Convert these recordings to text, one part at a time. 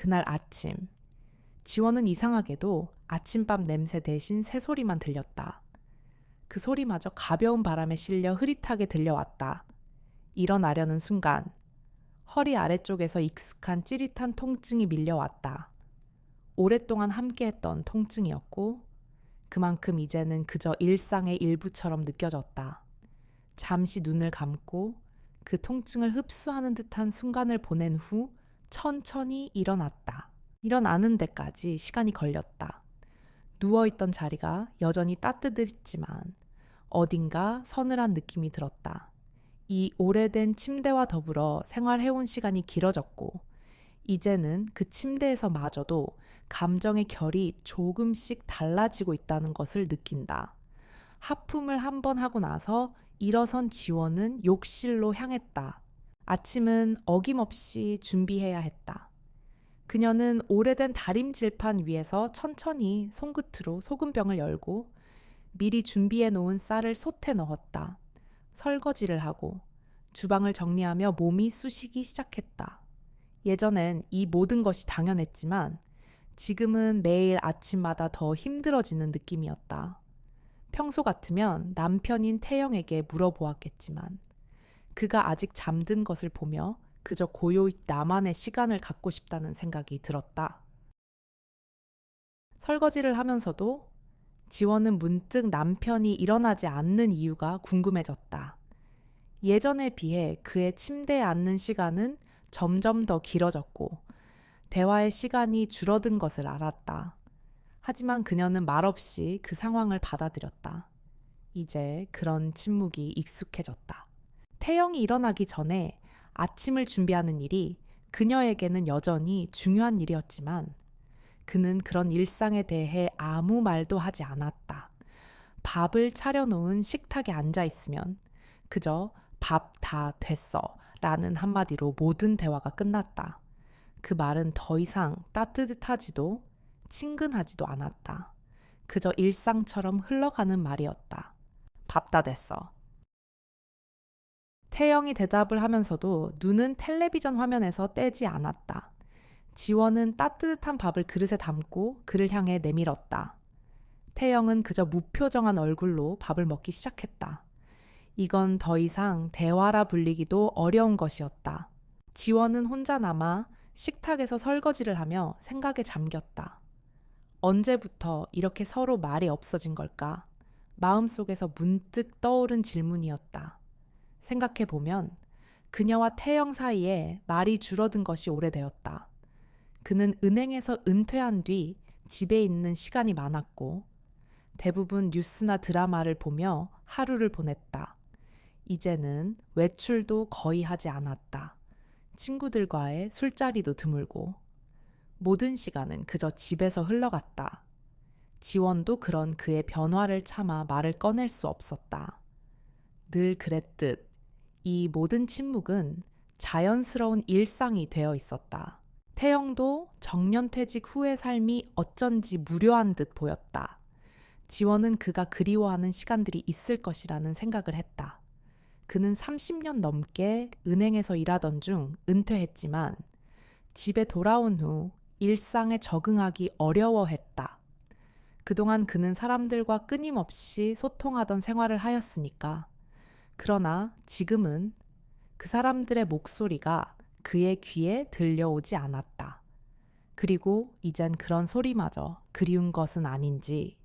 그날 아침, 지원은 이상하게도 아침밥 냄새 대신 새소리만 들렸다. 그 소리마저 가벼운 바람에 실려 흐릿하게 들려왔다. 일어나려는 순간 허리 아래쪽에서 익숙한 찌릿한 통증이 밀려왔다. 오랫동안 함께했던 통증이었고 그만큼 이제는 그저 일상의 일부처럼 느껴졌다. 잠시 눈을 감고 그 통증을 흡수하는 듯한 순간을 보낸 후 천천히 일어났다. 일어나는 데까지 시간이 걸렸다. 누워있던 자리가 여전히 따뜻했지만 어딘가 서늘한 느낌이 들었다. 이 오래된 침대와 더불어 생활해온 시간이 길어졌고 이제는 그 침대에서마저도 감정의 결이 조금씩 달라지고 있다는 것을 느낀다. 하품을 한 번 하고 나서 일어선 지원은 욕실로 향했다. 아침은 어김없이 준비해야 했다. 그녀는 오래된 다림질판 위에서 천천히 손끝으로 소금병을 열고 미리 준비해 놓은 쌀을 솥에 넣었다. 설거지를 하고 주방을 정리하며 몸이 쑤시기 시작했다. 예전엔 이 모든 것이 당연했지만 지금은 매일 아침마다 더 힘들어지는 느낌이었다. 평소 같으면 남편인 태영에게 물어보았겠지만 그가 아직 잠든 것을 보며 그저 고요히 나만의 시간을 갖고 싶다는 생각이 들었다. 설거지를 하면서도 지원은 문득 남편이 일어나지 않는 이유가 궁금해졌다. 예전에 비해 그의 침대에 앉는 시간은 점점 더 길어졌고 대화의 시간이 줄어든 것을 알았다. 하지만 그녀는 말없이 그 상황을 받아들였다. 이제 그런 침묵이 익숙해졌다. 태영이 일어나기 전에 아침을 준비하는 일이 그녀에게는 여전히 중요한 일이었지만 그는 그런 일상에 대해 아무 말도 하지 않았다. 밥을 차려놓은 식탁에 앉아 있으면 그저 밥 다 됐어 라는 한마디로 모든 대화가 끝났다. 그 말은 더 이상 따뜻하지도 친근하지도 않았다. 그저 일상처럼 흘러가는 말이었다. 밥 다 됐어. 태영이 대답을 하면서도 눈은 텔레비전 화면에서 떼지 않았다. 지원은 따뜻한 밥을 그릇에 담고 그를 향해 내밀었다. 태영은 그저 무표정한 얼굴로 밥을 먹기 시작했다. 이건 더 이상 대화라 불리기도 어려운 것이었다. 지원은 혼자 남아 식탁에서 설거지를 하며 생각에 잠겼다. 언제부터 이렇게 서로 말이 없어진 걸까? 마음속에서 문득 떠오른 질문이었다. 생각해보면 그녀와 태영 사이에 말이 줄어든 것이 오래되었다. 그는 은행에서 은퇴한 뒤 집에 있는 시간이 많았고 대부분 뉴스나 드라마를 보며 하루를 보냈다. 이제는 외출도 거의 하지 않았다. 친구들과의 술자리도 드물고 모든 시간은 그저 집에서 흘러갔다. 지원도 그런 그의 변화를 참아 말을 꺼낼 수 없었다. 늘 그랬듯 이 모든 침묵은 자연스러운 일상이 되어 있었다. 태영도 정년퇴직 후의 삶이 어쩐지 무료한 듯 보였다. 지원은 그가 그리워하는 시간들이 있을 것이라는 생각을 했다. 그는 30년 넘게 은행에서 일하던 중 은퇴했지만 집에 돌아온 후 일상에 적응하기 어려워했다. 그동안 그는 사람들과 끊임없이 소통하던 생활을 하였으니까. 그러나 지금은 그 사람들의 목소리가 그의 귀에 들려오지 않았다. 그리고 이젠 그런 소리마저 그리운 것은 아닌지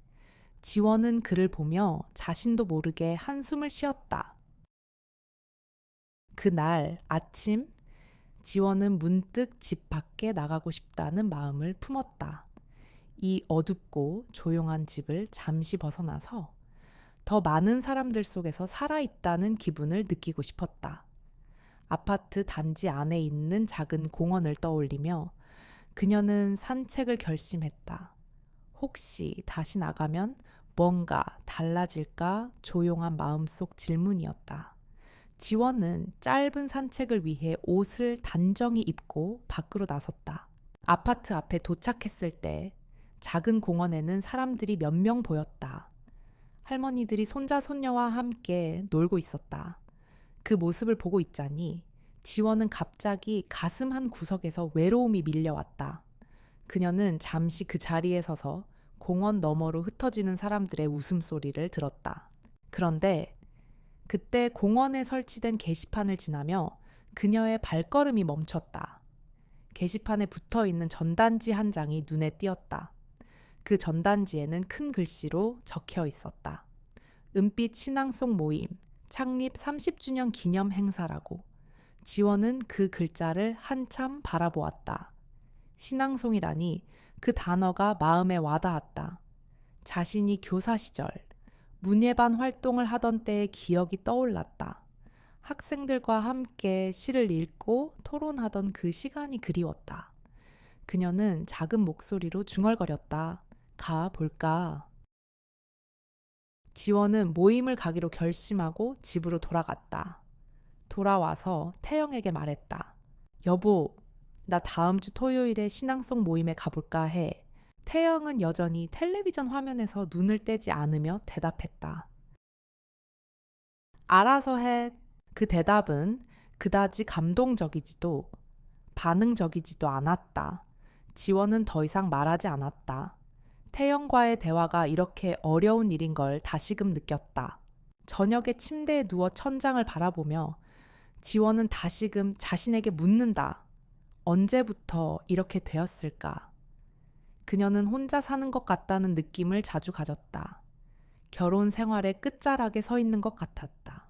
지원은 그를 보며 자신도 모르게 한숨을 쉬었다. 그날 아침 지원은 문득 집 밖에 나가고 싶다는 마음을 품었다. 이 어둡고 조용한 집을 잠시 벗어나서 더 많은 사람들 속에서 살아있다는 기분을 느끼고 싶었다. 아파트 단지 안에 있는 작은 공원을 떠올리며 그녀는 산책을 결심했다. 혹시 다시 나가면 뭔가 달라질까 조용한 마음속 질문이었다. 지원은 짧은 산책을 위해 옷을 단정히 입고 밖으로 나섰다. 아파트 앞에 도착했을 때 작은 공원에는 사람들이 몇 명 보였다. 할머니들이 손자 손녀와 함께 놀고 있었다. 그 모습을 보고 있자니 지원은 갑자기 가슴 한 구석에서 외로움이 밀려왔다. 그녀는 잠시 그 자리에 서서 공원 너머로 흩어지는 사람들의 웃음소리를 들었다. 그런데 그때 공원에 설치된 게시판을 지나며 그녀의 발걸음이 멈췄다. 게시판에 붙어 있는 전단지 한 장이 눈에 띄었다. 그 전단지에는 큰 글씨로 적혀 있었다. 은빛 신앙송 모임 창립 30주년 기념 행사라고. 지원은 그 글자를 한참 바라보았다. 신앙송이라니 그 단어가 마음에 와닿았다. 자신이 교사 시절 문예반 활동을 하던 때의 기억이 떠올랐다. 학생들과 함께 시를 읽고 토론하던 그 시간이 그리웠다. 그녀는 작은 목소리로 중얼거렸다. 가 볼까? 지원은 모임을 가기로 결심하고 집으로 돌아갔다. 돌아와서 태영에게 말했다. 여보, 나 다음 주 토요일에 신앙송 모임에 가볼까 해. 태영은 여전히 텔레비전 화면에서 눈을 떼지 않으며 대답했다. 알아서 해. 그 대답은 그다지 감동적이지도 반응적이지도 않았다. 지원은 더 이상 말하지 않았다. 태영과의 대화가 이렇게 어려운 일인 걸 다시금 느꼈다. 저녁에 침대에 누워 천장을 바라보며 지원은 다시금 자신에게 묻는다. 언제부터 이렇게 되었을까? 그녀는 혼자 사는 것 같다는 느낌을 자주 가졌다. 결혼 생활의 끝자락에 서 있는 것 같았다.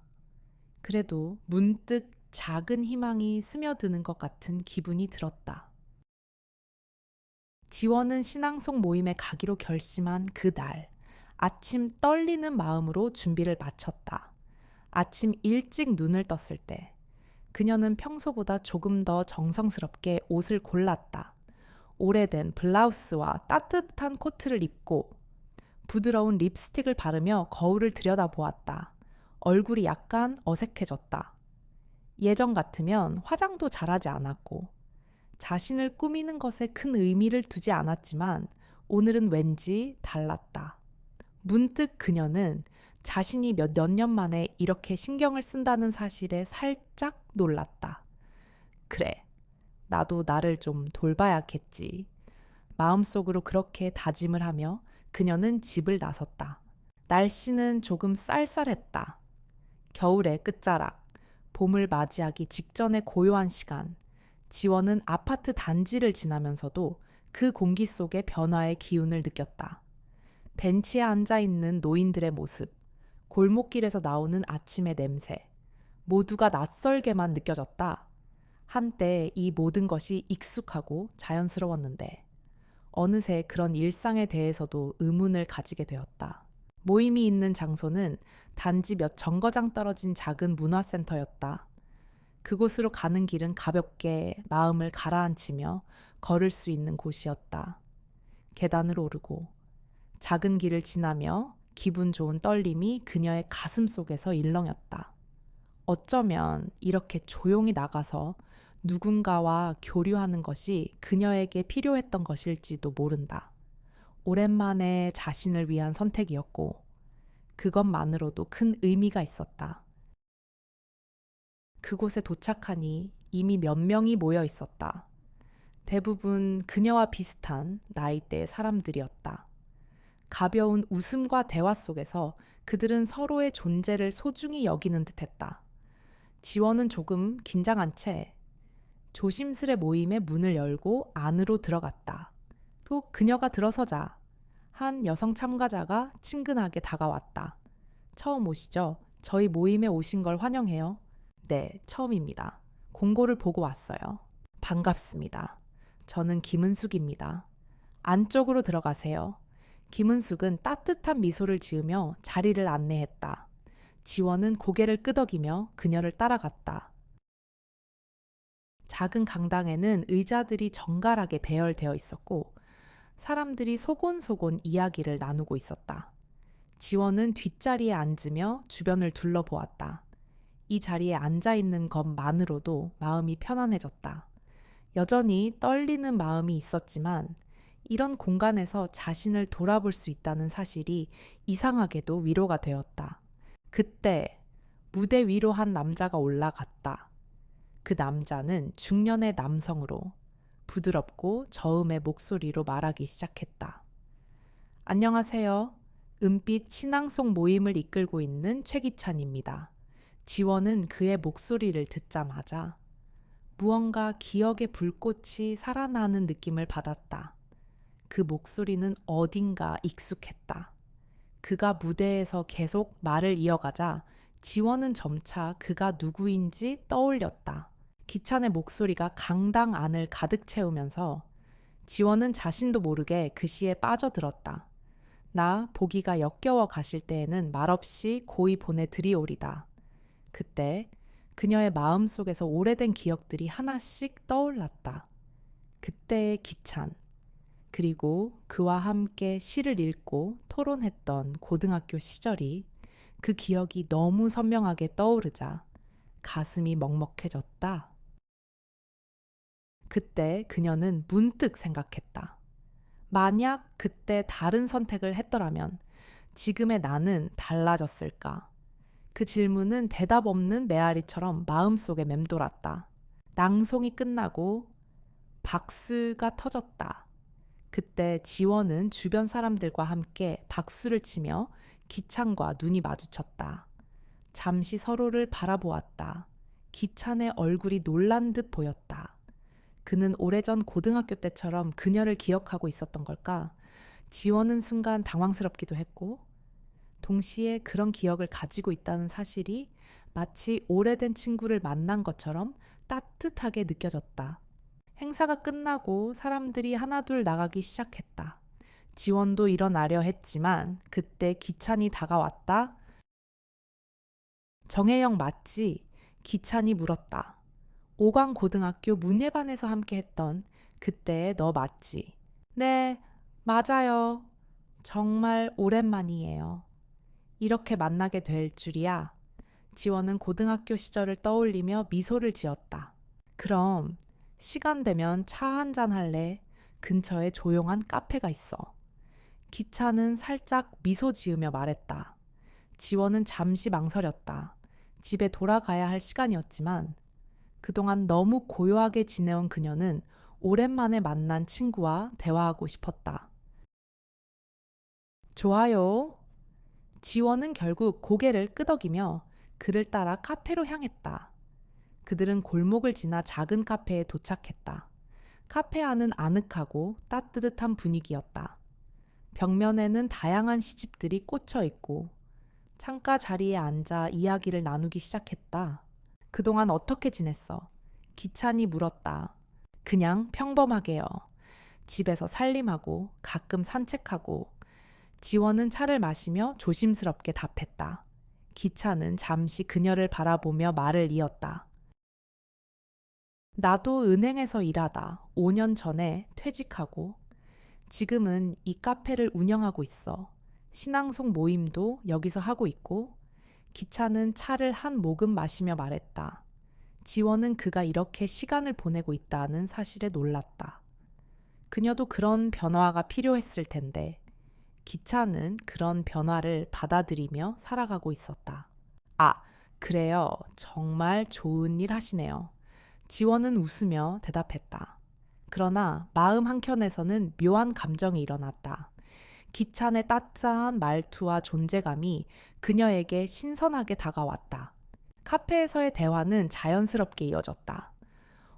그래도 문득 작은 희망이 스며드는 것 같은 기분이 들었다. 지원은 신앙송 모임에 가기로 결심한 그날, 아침 떨리는 마음으로 준비를 마쳤다. 아침 일찍 눈을 떴을 때, 그녀는 평소보다 조금 더 정성스럽게 옷을 골랐다. 오래된 블라우스와 따뜻한 코트를 입고 부드러운 립스틱을 바르며 거울을 들여다보았다. 얼굴이 약간 어색해졌다. 예전 같으면 화장도 잘하지 않았고 자신을 꾸미는 것에 큰 의미를 두지 않았지만 오늘은 왠지 달랐다. 문득 그녀는 자신이 몇 년 만에 이렇게 신경을 쓴다는 사실에 살짝 놀랐다. 그래, 나도 나를 좀 돌봐야겠지. 마음속으로 그렇게 다짐을 하며 그녀는 집을 나섰다. 날씨는 조금 쌀쌀했다. 겨울의 끝자락, 봄을 맞이하기 직전의 고요한 시간. 지원은 아파트 단지를 지나면서도 그 공기 속의 변화의 기운을 느꼈다. 벤치에 앉아있는 노인들의 모습, 골목길에서 나오는 아침의 냄새, 모두가 낯설게만 느껴졌다. 한때 이 모든 것이 익숙하고 자연스러웠는데 어느새 그런 일상에 대해서도 의문을 가지게 되었다. 모임이 있는 장소는 단지 몇 정거장 떨어진 작은 문화센터였다. 그곳으로 가는 길은 가볍게 마음을 가라앉히며 걸을 수 있는 곳이었다. 계단을 오르고 작은 길을 지나며 기분 좋은 떨림이 그녀의 가슴 속에서 일렁였다. 어쩌면 이렇게 조용히 나가서 누군가와 교류하는 것이 그녀에게 필요했던 것일지도 모른다. 오랜만에 자신을 위한 선택이었고 그것만으로도 큰 의미가 있었다. 그곳에 도착하니 이미 몇 명이 모여 있었다. 대부분 그녀와 비슷한 나이대의 사람들이었다. 가벼운 웃음과 대화 속에서 그들은 서로의 존재를 소중히 여기는 듯했다. 지원은 조금 긴장한 채 조심스레 모임의 문을 열고 안으로 들어갔다. 또 그녀가 들어서자 한 여성 참가자가 친근하게 다가왔다. 처음 오시죠? 저희 모임에 오신 걸 환영해요. 네, 처음입니다. 공고를 보고 왔어요. 반갑습니다. 저는 김은숙입니다. 안쪽으로 들어가세요. 김은숙은 따뜻한 미소를 지으며 자리를 안내했다. 지원은 고개를 끄덕이며 그녀를 따라갔다. 작은 강당에는 의자들이 정갈하게 배열되어 있었고 사람들이 소곤소곤 이야기를 나누고 있었다. 지원은 뒷자리에 앉으며 주변을 둘러보았다. 이 자리에 앉아있는 것만으로도 마음이 편안해졌다. 여전히 떨리는 마음이 있었지만 이런 공간에서 자신을 돌아볼 수 있다는 사실이 이상하게도 위로가 되었다. 그때 무대 위로 한 남자가 올라갔다. 그 남자는 중년의 남성으로 부드럽고 저음의 목소리로 말하기 시작했다. 안녕하세요. 은빛 신앙송 모임을 이끌고 있는 최기찬입니다. 지원은 그의 목소리를 듣자마자 무언가 기억의 불꽃이 살아나는 느낌을 받았다. 그 목소리는 어딘가 익숙했다. 그가 무대에서 계속 말을 이어가자 지원은 점차 그가 누구인지 떠올렸다. 기찬의 목소리가 강당 안을 가득 채우면서 지원은 자신도 모르게 그 시에 빠져들었다. 나 보기가 역겨워 가실 때에는 말없이 고이 보내드리오리다. 그때 그녀의 마음속에서 오래된 기억들이 하나씩 떠올랐다. 그때의 기찬, 그리고 그와 함께 시를 읽고 토론했던 고등학교 시절이 그 기억이 너무 선명하게 떠오르자 가슴이 먹먹해졌다. 그때 그녀는 문득 생각했다. 만약 그때 다른 선택을 했더라면 지금의 나는 달라졌을까? 그 질문은 대답 없는 메아리처럼 마음속에 맴돌았다. 낭송이 끝나고 박수가 터졌다. 그때 지원은 주변 사람들과 함께 박수를 치며 기찬과 눈이 마주쳤다. 잠시 서로를 바라보았다. 기찬의 얼굴이 놀란 듯 보였다. 그는 오래전 고등학교 때처럼 그녀를 기억하고 있었던 걸까? 지원은 순간 당황스럽기도 했고 동시에 그런 기억을 가지고 있다는 사실이 마치 오래된 친구를 만난 것처럼 따뜻하게 느껴졌다. 행사가 끝나고 사람들이 하나둘 나가기 시작했다. 지원도 일어나려 했지만 그때 기찬이 다가왔다. 정혜영 맞지? 기찬이 물었다. 오광고등학교 문예반에서 함께 했던 그때의 너 맞지? 네, 맞아요. 정말 오랜만이에요. 이렇게 만나게 될 줄이야. 지원은 고등학교 시절을 떠올리며 미소를 지었다. 그럼 시간 되면 차 한잔 할래? 근처에 조용한 카페가 있어. 기차는 살짝 미소 지으며 말했다. 지원은 잠시 망설였다. 집에 돌아가야 할 시간이었지만 그동안 너무 고요하게 지내온 그녀는 오랜만에 만난 친구와 대화하고 싶었다. 좋아요. 지원은 결국 고개를 끄덕이며 그를 따라 카페로 향했다. 그들은 골목을 지나 작은 카페에 도착했다. 카페 안은 아늑하고 따뜻한 분위기였다. 벽면에는 다양한 시집들이 꽂혀 있고 창가 자리에 앉아 이야기를 나누기 시작했다. 그동안 어떻게 지냈어? 기찬이 물었다. 그냥 평범하게요. 집에서 살림하고 가끔 산책하고. 지원은 차를 마시며 조심스럽게 답했다. 기찬은 잠시 그녀를 바라보며 말을 이었다. 나도 은행에서 일하다 5년 전에 퇴직하고 지금은 이 카페를 운영하고 있어. 신앙송 모임도 여기서 하고 있고. 기찬은 차를 한 모금 마시며 말했다. 지원은 그가 이렇게 시간을 보내고 있다는 사실에 놀랐다. 그녀도 그런 변화가 필요했을 텐데 기찬은 그런 변화를 받아들이며 살아가고 있었다. 아, 그래요. 정말 좋은 일 하시네요. 지원은 웃으며 대답했다. 그러나 마음 한켠에서는 묘한 감정이 일어났다. 기찬의 따뜻한 말투와 존재감이 그녀에게 신선하게 다가왔다. 카페에서의 대화는 자연스럽게 이어졌다.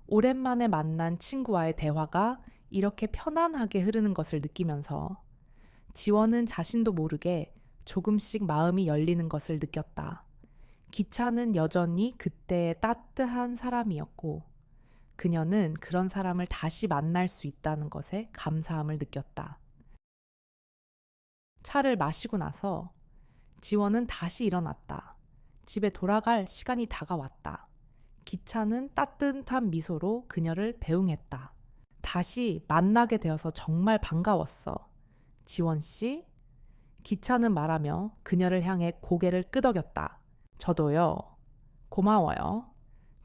오랜만에 만난 친구와의 대화가 이렇게 편안하게 흐르는 것을 느끼면서 지원은 자신도 모르게 조금씩 마음이 열리는 것을 느꼈다. 기찬은 여전히 그때의 따뜻한 사람이었고 그녀는 그런 사람을 다시 만날 수 있다는 것에 감사함을 느꼈다. 차를 마시고 나서 지원은 다시 일어났다. 집에 돌아갈 시간이 다가왔다. 기찬은 따뜻한 미소로 그녀를 배웅했다. 다시 만나게 되어서 정말 반가웠어. 지원 씨? 기찬은 말하며 그녀를 향해 고개를 끄덕였다. 저도요. 고마워요.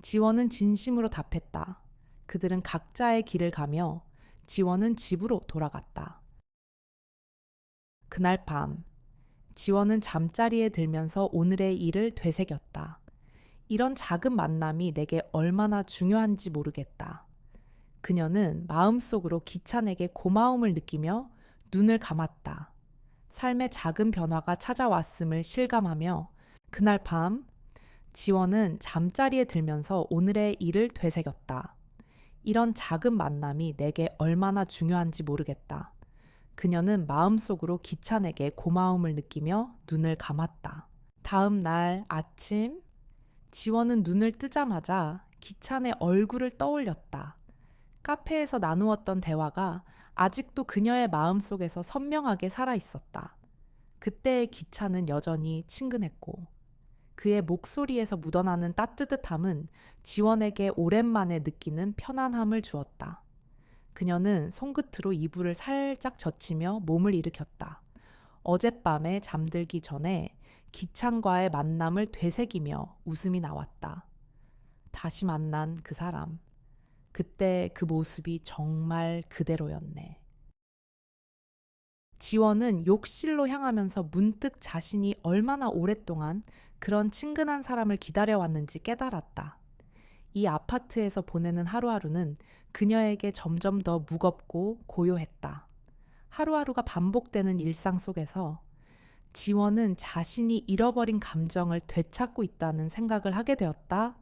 지원은 진심으로 답했다. 그들은 각자의 길을 가며 지원은 집으로 돌아갔다. 그날 밤 지원은 잠자리에 들면서 오늘의 일을 되새겼다. 이런 작은 만남이 내게 얼마나 중요한지 모르겠다. 그녀는 마음속으로 기찬에게 고마움을 느끼며 눈을 감았다. 삶의 작은 변화가 찾아왔음을 실감하며 그날 밤 지원은 잠자리에 들면서 오늘의 일을 되새겼다. 이런 작은 만남이 내게 얼마나 중요한지 모르겠다. 그녀는 마음속으로 기찬에게 고마움을 느끼며 눈을 감았다. 다음 날 아침, 지원은 눈을 뜨자마자 기찬의 얼굴을 떠올렸다. 카페에서 나누었던 대화가 아직도 그녀의 마음속에서 선명하게 살아 있었다. 그때의 기찬은 여전히 친근했고 그의 목소리에서 묻어나는 따뜻함은 지원에게 오랜만에 느끼는 편안함을 주었다. 그녀는 손끝으로 이불을 살짝 젖히며 몸을 일으켰다. 어젯밤에 잠들기 전에 기찬과의 만남을 되새기며 웃음이 나왔다. 다시 만난 그 사람. 그때 그 모습이 정말 그대로였네. 지원은 욕실로 향하면서 문득 자신이 얼마나 오랫동안 그런 친근한 사람을 기다려왔는지 깨달았다. 이 아파트에서 보내는 하루하루는 그녀에게 점점 더 무겁고 고요했다. 하루하루가 반복되는 일상 속에서 지원은 자신이 잃어버린 감정을 되찾고 있다는 생각을 하게 되었다.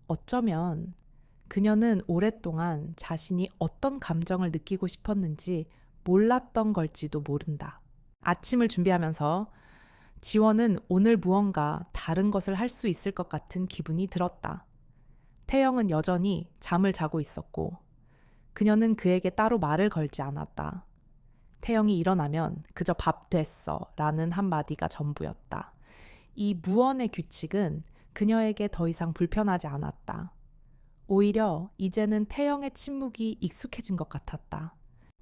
어쩌면 그녀는 오랫동안 자신이 어떤 감정을 느끼고 싶었는지 몰랐던 걸지도 모른다. 아침을 준비하면서 지원은 오늘 무언가 다른 것을 할 수 있을 것 같은 기분이 들었다. 태영은 여전히 잠을 자고 있었고 그녀는 그에게 따로 말을 걸지 않았다. 태영이 일어나면 그저 밥 됐어 라는 한마디가 전부였다. 이 무언의 규칙은 그녀에게 더 이상 불편하지 않았다. 오히려 이제는 태영의 침묵이 익숙해진 것 같았다.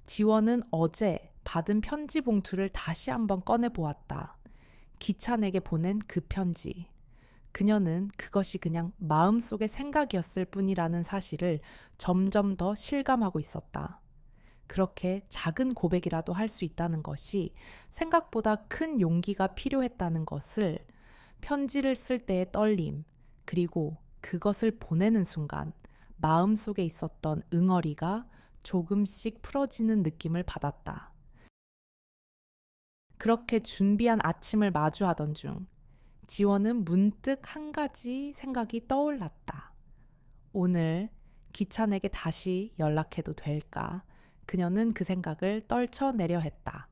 지원은 어제 받은 편지 봉투를 다시 한번 꺼내보았다. 기찬에게 보낸 그 편지. 그녀는 그것이 그냥 마음속의 생각이었을 뿐이라는 사실을 점점 더 실감하고 있었다. 그렇게 작은 고백이라도 할 수 있다는 것이 생각보다 큰 용기가 필요했다는 것을 편지를 쓸 때의 떨림, 그리고 그것을 보내는 순간 마음속에 있었던 응어리가 조금씩 풀어지는 느낌을 받았다. 그렇게 준비한 아침을 마주하던 중 지원은 문득 한 가지 생각이 떠올랐다. 오늘 기찬에게 다시 연락해도 될까? 그녀는 그 생각을 떨쳐내려 했다.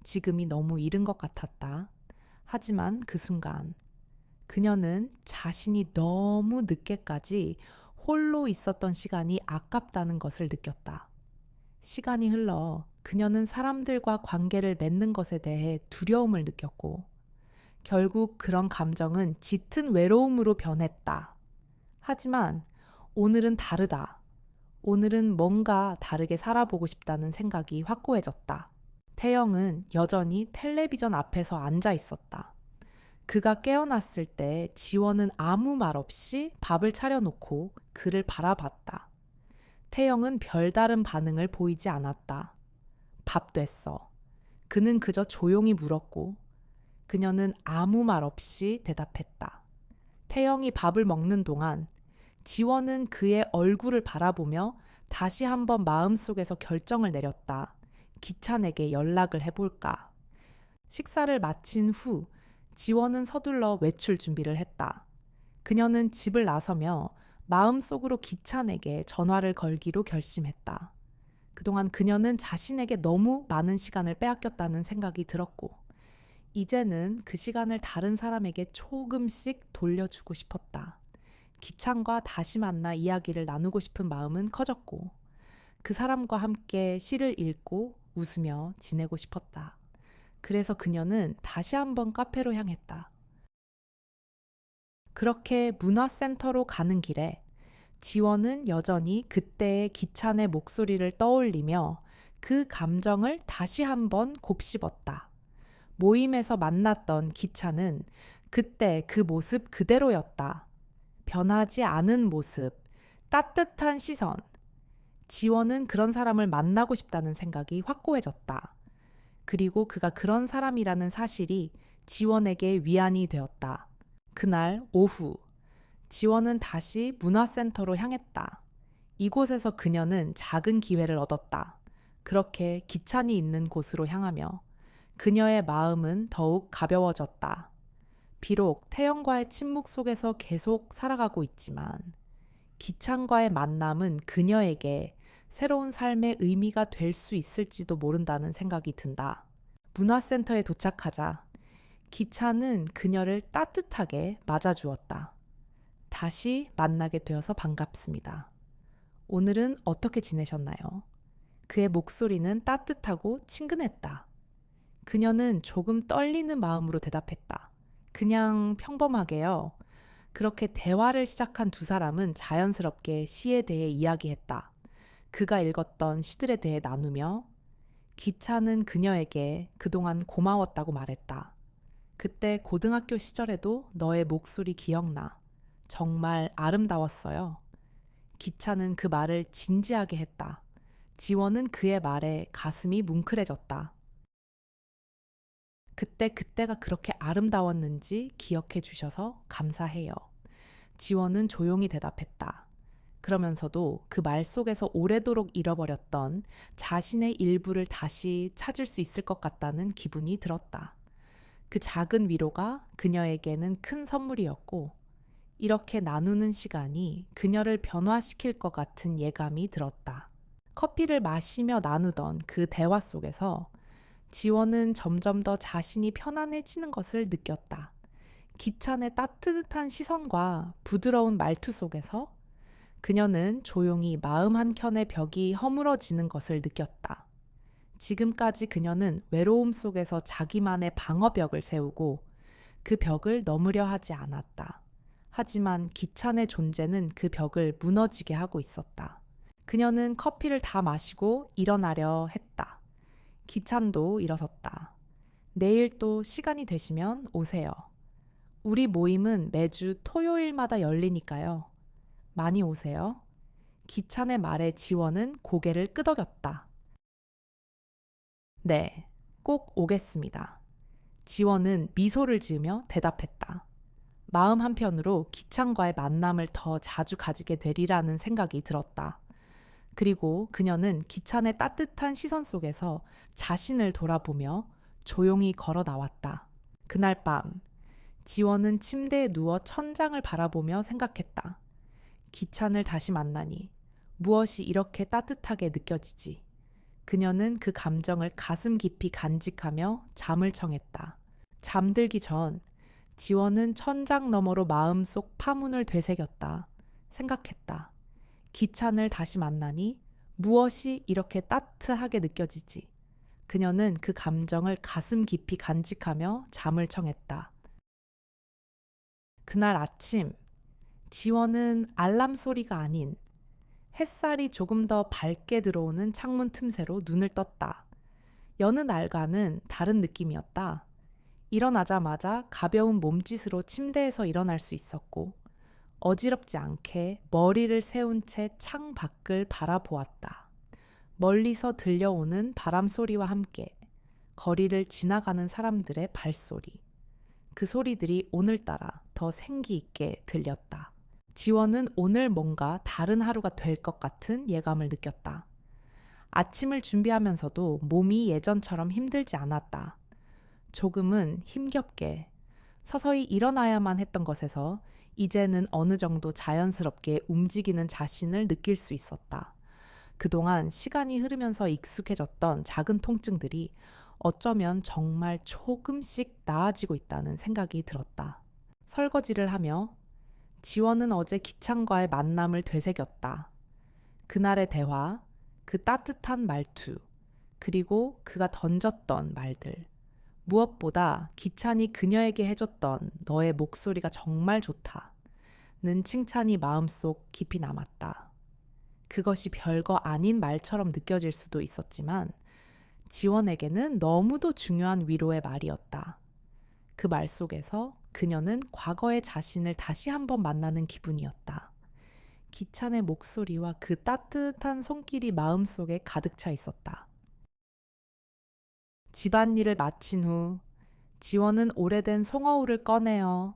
지금이 너무 이른 것 같았다. 하지만 그 순간 그녀는 자신이 너무 늦게까지 홀로 있었던 시간이 아깝다는 것을 느꼈다. 시간이 흘러 그녀는 사람들과 관계를 맺는 것에 대해 두려움을 느꼈고 결국 그런 감정은 짙은 외로움으로 변했다. 하지만 오늘은 다르다. 오늘은 뭔가 다르게 살아보고 싶다는 생각이 확고해졌다. 태영은 여전히 텔레비전 앞에서 앉아 있었다. 그가 깨어났을 때 지원은 아무 말 없이 밥을 차려놓고 그를 바라봤다. 태영은 별다른 반응을 보이지 않았다. 밥 됐어. 그는 그저 조용히 물었고 그녀는 아무 말 없이 대답했다. 태영이 밥을 먹는 동안 지원은 그의 얼굴을 바라보며 다시 한번 마음속에서 결정을 내렸다. 기찬에게 연락을 해볼까. 식사를 마친 후 지원은 서둘러 외출 준비를 했다. 그녀는 집을 나서며 마음속으로 기찬에게 전화를 걸기로 결심했다. 그동안 그녀는 자신에게 너무 많은 시간을 빼앗겼다는 생각이 들었고 이제는 그 시간을 다른 사람에게 조금씩 돌려주고 싶었다. 기찬과 다시 만나 이야기를 나누고 싶은 마음은 커졌고 그 사람과 함께 시를 읽고 웃으며 지내고 싶었다. 그래서 그녀는 다시 한번 카페로 향했다. 그렇게 문화센터로 가는 길에 지원은 여전히 그때의 기찬의 목소리를 떠올리며 그 감정을 다시 한번 곱씹었다. 모임에서 만났던 기찬은 그때 그 모습 그대로였다. 변하지 않은 모습, 따뜻한 시선. 지원은 그런 사람을 만나고 싶다는 생각이 확고해졌다. 그리고 그가 그런 사람이라는 사실이 지원에게 위안이 되었다. 그날 오후, 지원은 다시 문화센터로 향했다. 이곳에서 그녀는 작은 기회를 얻었다. 그렇게 기찬이 있는 곳으로 향하며 그녀의 마음은 더욱 가벼워졌다. 비록 태영과의 침묵 속에서 계속 살아가고 있지만 기찬과의 만남은 그녀에게 새로운 삶의 의미가 될 수 있을지도 모른다는 생각이 든다. 문화센터에 도착하자 기찬은 그녀를 따뜻하게 맞아주었다. 다시 만나게 되어서 반갑습니다. 오늘은 어떻게 지내셨나요? 그의 목소리는 따뜻하고 친근했다. 그녀는 조금 떨리는 마음으로 대답했다. 그냥 평범하게요. 그렇게 대화를 시작한 두 사람은 자연스럽게 시에 대해 이야기했다. 그가 읽었던 시들에 대해 나누며 기차는 그녀에게 그동안 고마웠다고 말했다. 그때 고등학교 시절에도 너의 목소리 기억나. 정말 아름다웠어요. 기차는 그 말을 진지하게 했다. 지원은 그의 말에 가슴이 뭉클해졌다. 그때가 그렇게 아름다웠는지 기억해 주셔서 감사해요. 지원은 조용히 대답했다. 그러면서도 그 말 속에서 오래도록 잃어버렸던 자신의 일부를 다시 찾을 수 있을 것 같다는 기분이 들었다. 그 작은 위로가 그녀에게는 큰 선물이었고, 이렇게 나누는 시간이 그녀를 변화시킬 것 같은 예감이 들었다. 커피를 마시며 나누던 그 대화 속에서 지원은 점점 더 자신이 편안해지는 것을 느꼈다. 기찬의 따뜻한 시선과 부드러운 말투 속에서 그녀는 조용히 마음 한켠의 벽이 허물어지는 것을 느꼈다. 지금까지 그녀는 외로움 속에서 자기만의 방어벽을 세우고 그 벽을 넘으려 하지 않았다. 하지만 기찬의 존재는 그 벽을 무너지게 하고 있었다. 그녀는 커피를 다 마시고 일어나려 했다. 기찬도 일어섰다. 내일 또 시간이 되시면 오세요. 우리 모임은 매주 토요일마다 열리니까요. 많이 오세요. 기찬의 말에 지원은 고개를 끄덕였다. 네, 꼭 오겠습니다. 지원은 미소를 지으며 대답했다. 마음 한편으로 기찬과의 만남을 더 자주 가지게 되리라는 생각이 들었다. 그리고 그녀는 기찬의 따뜻한 시선 속에서 자신을 돌아보며 조용히 걸어 나왔다. 그날 밤, 지원은 침대에 누워 천장을 바라보며 생각했다. 기찬을 다시 만나니 무엇이 이렇게 따뜻하게 느껴지지? 그녀는 그 감정을 가슴 깊이 간직하며 잠을 청했다. 잠들기 전 지원은 천장 너머로 마음속 파문을 되새겼다. 생각했다. 기찬을 다시 만나니 무엇이 이렇게 따뜻하게 느껴지지? 그녀는 그 감정을 가슴 깊이 간직하며 잠을 청했다. 그날 아침, 지원은 알람 소리가 아닌 햇살이 조금 더 밝게 들어오는 창문 틈새로 눈을 떴다. 여느 날과는 다른 느낌이었다. 일어나자마자 가벼운 몸짓으로 침대에서 일어날 수 있었고 어지럽지 않게 머리를 세운 채 창 밖을 바라보았다. 멀리서 들려오는 바람 소리와 함께 거리를 지나가는 사람들의 발소리. 그 소리들이 오늘따라 더 생기 있게 들렸다. 지원은 오늘 뭔가 다른 하루가 될 것 같은 예감을 느꼈다. 아침을 준비하면서도 몸이 예전처럼 힘들지 않았다. 조금은 힘겹게 서서히 일어나야만 했던 것에서 이제는 어느 정도 자연스럽게 움직이는 자신을 느낄 수 있었다. 그동안 시간이 흐르면서 익숙해졌던 작은 통증들이 어쩌면 정말 조금씩 나아지고 있다는 생각이 들었다. 설거지를 하며 지원은 어제 기찬과의 만남을 되새겼다. 그날의 대화, 그 따뜻한 말투, 그리고 그가 던졌던 말들. 무엇보다 기찬이 그녀에게 해줬던 너의 목소리가 정말 좋다는 칭찬이 마음속 깊이 남았다. 그것이 별거 아닌 말처럼 느껴질 수도 있었지만 지원에게는 너무도 중요한 위로의 말이었다. 그 말 속에서 그녀는 과거의 자신을 다시 한번 만나는 기분이었다. 기찬의 목소리와 그 따뜻한 손길이 마음속에 가득 차 있었다. 집안일을 마친 후 지원은 오래된 송어울을 꺼내어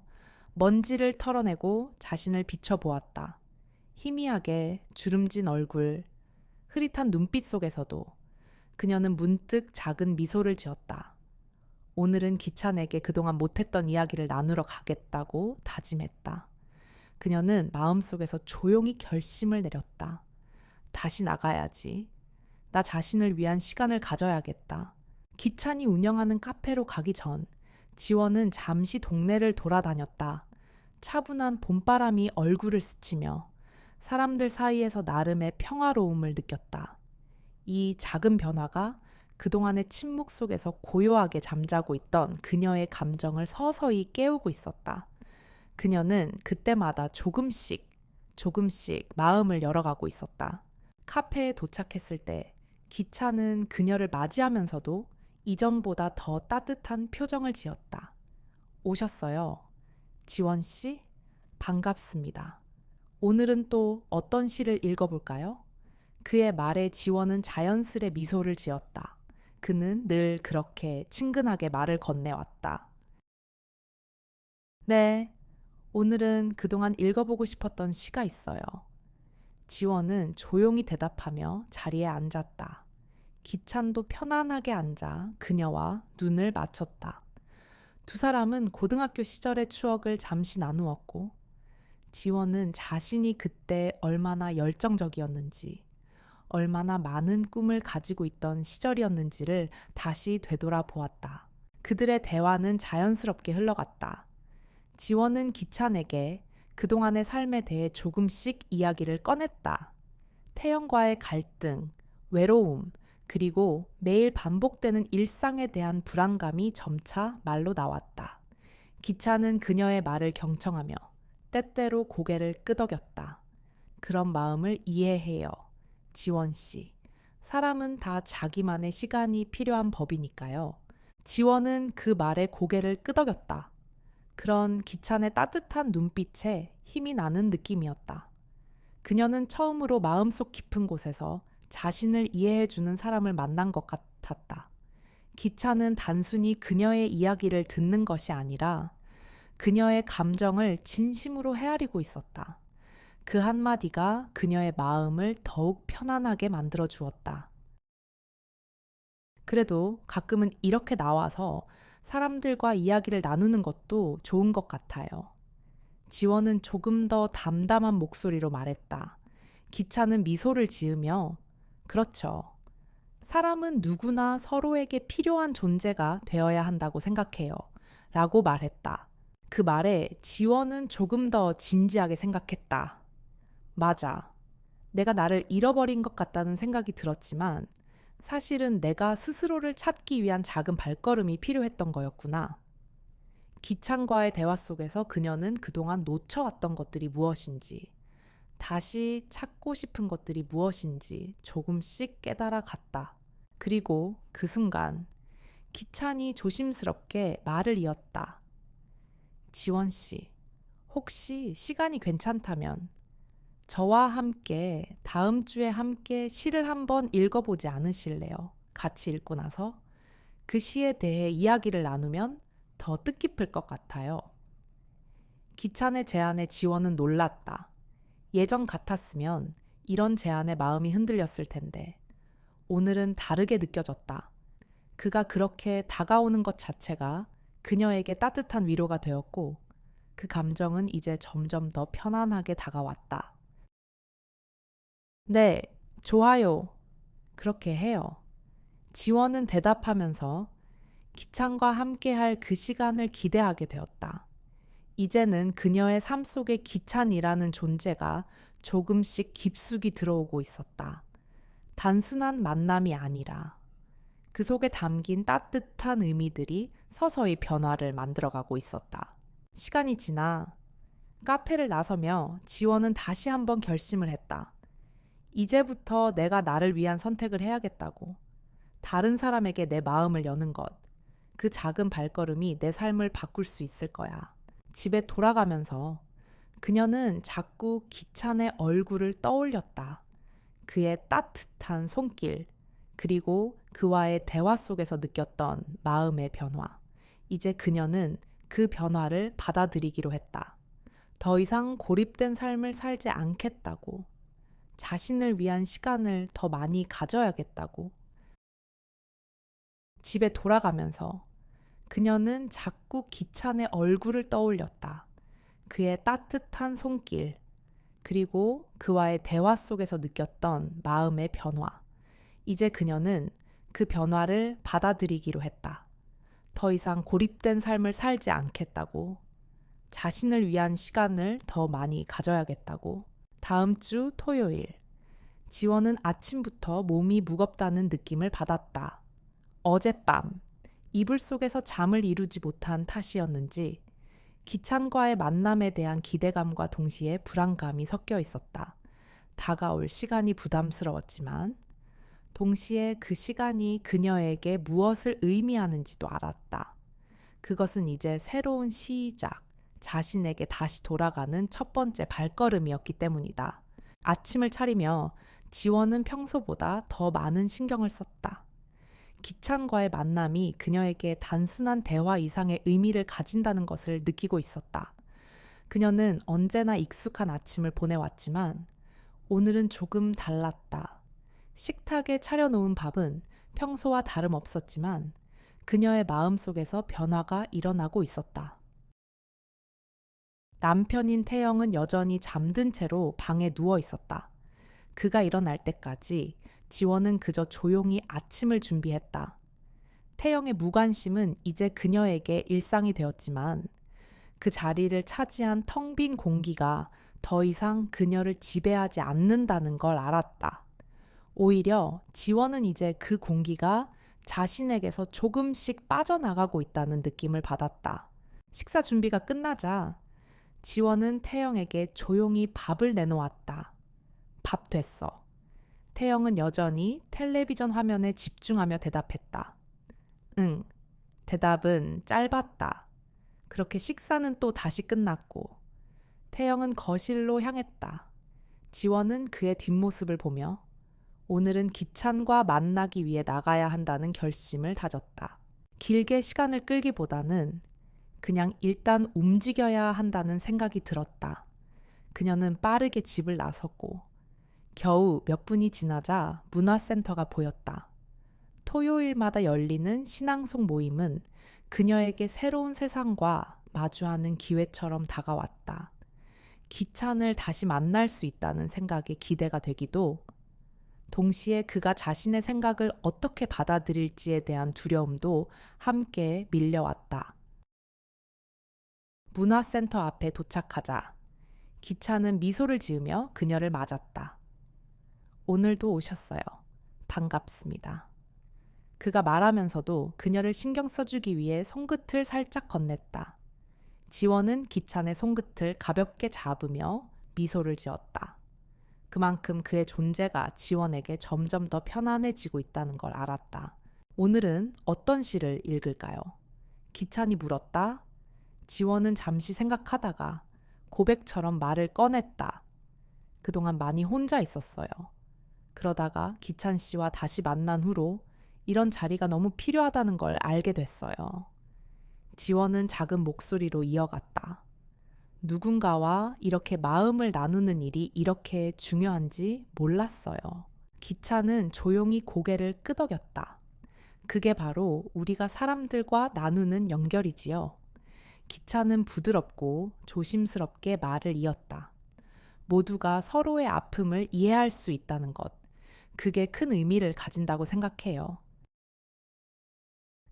먼지를 털어내고 자신을 비춰보았다. 희미하게 주름진 얼굴, 흐릿한 눈빛 속에서도 그녀는 문득 작은 미소를 지었다. 오늘은 기찬에게 그동안 못했던 이야기를 나누러 가겠다고 다짐했다. 그녀는 마음속에서 조용히 결심을 내렸다. 다시 나가야지. 나 자신을 위한 시간을 가져야겠다. 기찬이 운영하는 카페로 가기 전 지원은 잠시 동네를 돌아다녔다. 차분한 봄바람이 얼굴을 스치며 사람들 사이에서 나름의 평화로움을 느꼈다. 이 작은 변화가 그동안의 침묵 속에서 고요하게 잠자고 있던 그녀의 감정을 서서히 깨우고 있었다. 그녀는 그때마다 조금씩 마음을 열어가고 있었다. 카페에 도착했을 때 기차는 그녀를 맞이하면서도 이전보다 더 따뜻한 표정을 지었다. 오셨어요. 지원 씨, 반갑습니다. 오늘은 또 어떤 시를 읽어볼까요? 그의 말에 지원은 자연스레 미소를 지었다. 그는 늘 그렇게 친근하게 말을 건네왔다. 네, 오늘은 그동안 읽어보고 싶었던 시가 있어요. 지원은 조용히 대답하며 자리에 앉았다. 기찬도 편안하게 앉아 그녀와 눈을 맞췄다. 두 사람은 고등학교 시절의 추억을 잠시 나누었고, 지원은 자신이 그때 얼마나 열정적이었는지, 얼마나 많은 꿈을 가지고 있던 시절이었는지를 다시 되돌아 보았다. 그들의 대화는 자연스럽게 흘러갔다. 지원은 기찬에게 그동안의 삶에 대해 조금씩 이야기를 꺼냈다. 태영과의 갈등, 외로움, 그리고 매일 반복되는 일상에 대한 불안감이 점차 말로 나왔다. 기찬은 그녀의 말을 경청하며 때때로 고개를 끄덕였다. 그런 마음을 이해해요. 지원 씨. 사람은 다 자기만의 시간이 필요한 법이니까요. 지원은 그 말에 고개를 끄덕였다. 그런 기찬의 따뜻한 눈빛에 힘이 나는 느낌이었다. 그녀는 처음으로 마음속 깊은 곳에서 자신을 이해해주는 사람을 만난 것 같았다. 기찬은 단순히 그녀의 이야기를 듣는 것이 아니라 그녀의 감정을 진심으로 헤아리고 있었다. 그 한마디가 그녀의 마음을 더욱 편안하게 만들어 주었다. 그래도 가끔은 이렇게 나와서 사람들과 이야기를 나누는 것도 좋은 것 같아요. 지원은 조금 더 담담한 목소리로 말했다. 기찬은 미소를 지으며 그렇죠. 사람은 누구나 서로에게 필요한 존재가 되어야 한다고 생각해요. 라고 말했다. 그 말에 지원은 조금 더 진지하게 생각했다. 맞아. 내가 나를 잃어버린 것 같다는 생각이 들었지만 사실은 내가 스스로를 찾기 위한 작은 발걸음이 필요했던 거였구나. 기찬과의 대화 속에서 그녀는 그동안 놓쳐왔던 것들이 무엇인지, 다시 찾고 싶은 것들이 무엇인지 조금씩 깨달아 갔다. 그리고 그 순간 기찬이 조심스럽게 말을 이었다. 지원 씨, 혹시 시간이 괜찮다면 저와 함께 다음 주에 함께 시를 한번 읽어보지 않으실래요? 같이 읽고 나서 그 시에 대해 이야기를 나누면 더 뜻깊을 것 같아요. 기찬의 제안에 지원은 놀랐다. 예전 같았으면 이런 제안에 마음이 흔들렸을 텐데 오늘은 다르게 느껴졌다. 그가 그렇게 다가오는 것 자체가 그녀에게 따뜻한 위로가 되었고 그 감정은 이제 점점 더 편안하게 다가왔다. 네, 좋아요. 그렇게 해요. 지원은 대답하면서 기찬과 함께할 그 시간을 기대하게 되었다. 이제는 그녀의 삶 속에 기찬이라는 존재가 조금씩 깊숙이 들어오고 있었다. 단순한 만남이 아니라 그 속에 담긴 따뜻한 의미들이 서서히 변화를 만들어가고 있었다. 시간이 지나 카페를 나서며 지원은 다시 한번 결심을 했다. 이제부터 내가 나를 위한 선택을 해야겠다고. 다른 사람에게 내 마음을 여는 것. 그 작은 발걸음이 내 삶을 바꿀 수 있을 거야. 집에 돌아가면서 그녀는 자꾸 기찬의 얼굴을 떠올렸다. 그의 따뜻한 손길, 그리고 그와의 대화 속에서 느꼈던 마음의 변화. 이제 그녀는 그 변화를 받아들이기로 했다. 더 이상 고립된 삶을 살지 않겠다고. 자신을 위한 시간을 더 많이 가져야겠다고. 집에 돌아가면서 그녀는 자꾸 기찬의 얼굴을 떠올렸다. 그의 따뜻한 손길, 그리고 그와의 대화 속에서 느꼈던 마음의 변화. 이제 그녀는 그 변화를 받아들이기로 했다. 더 이상 고립된 삶을 살지 않겠다고. 자신을 위한 시간을 더 많이 가져야겠다고. 다음 주 토요일. 지원은 아침부터 몸이 무겁다는 느낌을 받았다. 어젯밤, 이불 속에서 잠을 이루지 못한 탓이었는지 기찬과의 만남에 대한 기대감과 동시에 불안감이 섞여 있었다. 다가올 시간이 부담스러웠지만 동시에 그 시간이 그녀에게 무엇을 의미하는지도 알았다. 그것은 이제 새로운 시작, 자신에게 다시 돌아가는 첫 번째 발걸음이었기 때문이다. 아침을 차리며 지원은 평소보다 더 많은 신경을 썼다. 기찬과의 만남이 그녀에게 단순한 대화 이상의 의미를 가진다는 것을 느끼고 있었다. 그녀는 언제나 익숙한 아침을 보내왔지만 오늘은 조금 달랐다. 식탁에 차려놓은 밥은 평소와 다름없었지만 그녀의 마음속에서 변화가 일어나고 있었다. 남편인 태영은 여전히 잠든 채로 방에 누워 있었다. 그가 일어날 때까지 지원은 그저 조용히 아침을 준비했다. 태영의 무관심은 이제 그녀에게 일상이 되었지만 그 자리를 차지한 텅 빈 공기가 더 이상 그녀를 지배하지 않는다는 걸 알았다. 오히려 지원은 이제 그 공기가 자신에게서 조금씩 빠져나가고 있다는 느낌을 받았다. 식사 준비가 끝나자 지원은 태영에게 조용히 밥을 내놓았다. 밥 됐어. 태영은 여전히 텔레비전 화면에 집중하며 대답했다. 응. 대답은 짧았다. 그렇게 식사는 또 다시 끝났고 태영은 거실로 향했다. 지원은 그의 뒷모습을 보며 오늘은 기찬과 만나기 위해 나가야 한다는 결심을 다졌다. 길게 시간을 끌기보다는 그냥 일단 움직여야 한다는 생각이 들었다. 그녀는 빠르게 집을 나섰고 겨우 몇 분이 지나자 문화센터가 보였다. 토요일마다 열리는 신앙송 모임은 그녀에게 새로운 세상과 마주하는 기회처럼 다가왔다. 기찬을 다시 만날 수 있다는 생각에 기대가 되기도 동시에 그가 자신의 생각을 어떻게 받아들일지에 대한 두려움도 함께 밀려왔다. 문화센터 앞에 도착하자 기찬은 미소를 지으며 그녀를 맞았다. 오늘도 오셨어요. 반갑습니다. 그가 말하면서도 그녀를 신경 써주기 위해 손끝을 살짝 건넸다. 지원은 기찬의 손끝을 가볍게 잡으며 미소를 지었다. 그만큼 그의 존재가 지원에게 점점 더 편안해지고 있다는 걸 알았다. 오늘은 어떤 시를 읽을까요? 기찬이 물었다. 지원은 잠시 생각하다가 고백처럼 말을 꺼냈다. 그동안 많이 혼자 있었어요. 그러다가 기찬 씨와 다시 만난 후로 이런 자리가 너무 필요하다는 걸 알게 됐어요. 지원은 작은 목소리로 이어갔다. 누군가와 이렇게 마음을 나누는 일이 이렇게 중요한지 몰랐어요. 기찬은 조용히 고개를 끄덕였다. 그게 바로 우리가 사람들과 나누는 연결이지요. 기찬은 부드럽고 조심스럽게 말을 이었다. 모두가 서로의 아픔을 이해할 수 있다는 것. 그게 큰 의미를 가진다고 생각해요.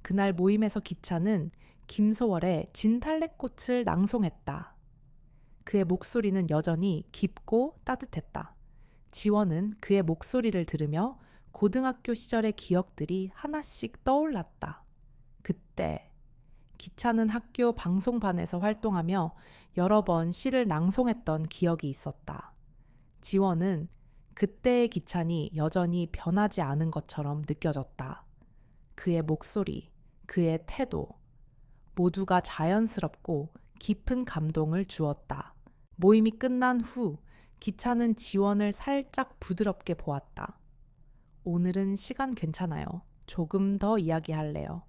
그날 모임에서 기찬은 김소월의 진달래꽃을 낭송했다. 그의 목소리는 여전히 깊고 따뜻했다. 지원은 그의 목소리를 들으며 고등학교 시절의 기억들이 하나씩 떠올랐다. 그때 기찬은 학교 방송반에서 활동하며 여러 번 시를 낭송했던 기억이 있었다. 지원은 그때의 기찬이 여전히 변하지 않은 것처럼 느껴졌다. 그의 목소리, 그의 태도, 모두가 자연스럽고 깊은 감동을 주었다. 모임이 끝난 후 기찬은 지원을 살짝 부드럽게 보았다. 오늘은 시간 괜찮아요. 조금 더 이야기할래요.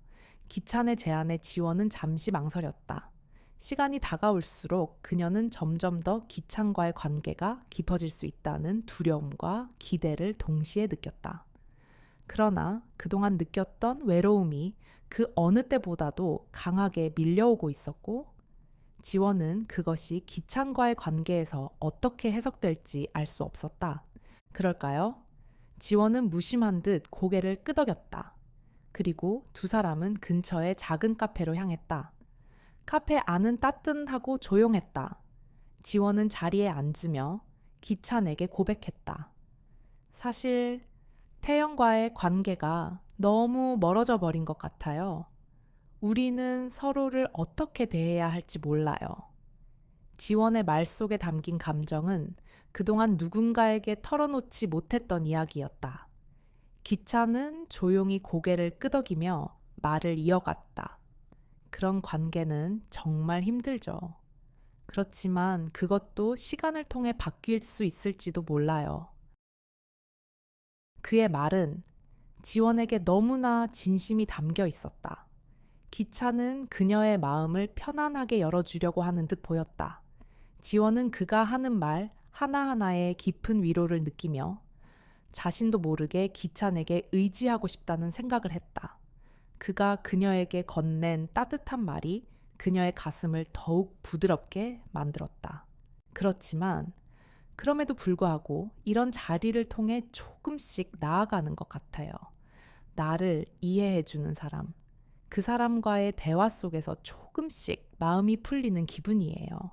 기찬의 제안에 지원은 잠시 망설였다. 시간이 다가올수록 그녀는 점점 더 기찬과의 관계가 깊어질 수 있다는 두려움과 기대를 동시에 느꼈다. 그러나 그동안 느꼈던 외로움이 그 어느 때보다도 강하게 밀려오고 있었고, 지원은 그것이 기찬과의 관계에서 어떻게 해석될지 알 수 없었다. 그럴까요? 지원은 무심한 듯 고개를 끄덕였다. 그리고 두 사람은 근처의 작은 카페로 향했다. 카페 안은 따뜻하고 조용했다. 지원은 자리에 앉으며 기찬에게 고백했다. 사실 태영과의 관계가 너무 멀어져 버린 것 같아요. 우리는 서로를 어떻게 대해야 할지 몰라요. 지원의 말 속에 담긴 감정은 그동안 누군가에게 털어놓지 못했던 이야기였다. 기찬은 조용히 고개를 끄덕이며 말을 이어갔다. 그런 관계는 정말 힘들죠. 그렇지만 그것도 시간을 통해 바뀔 수 있을지도 몰라요. 그의 말은 지원에게 너무나 진심이 담겨 있었다. 기찬은 그녀의 마음을 편안하게 열어주려고 하는 듯 보였다. 지원은 그가 하는 말 하나하나에 깊은 위로를 느끼며 자신도 모르게 기찬에게 의지하고 싶다는 생각을 했다. 그가 그녀에게 건넨 따뜻한 말이 그녀의 가슴을 더욱 부드럽게 만들었다. 그렇지만 그럼에도 불구하고 이런 자리를 통해 조금씩 나아가는 것 같아요. 나를 이해해주는 사람, 그 사람과의 대화 속에서 조금씩 마음이 풀리는 기분이에요.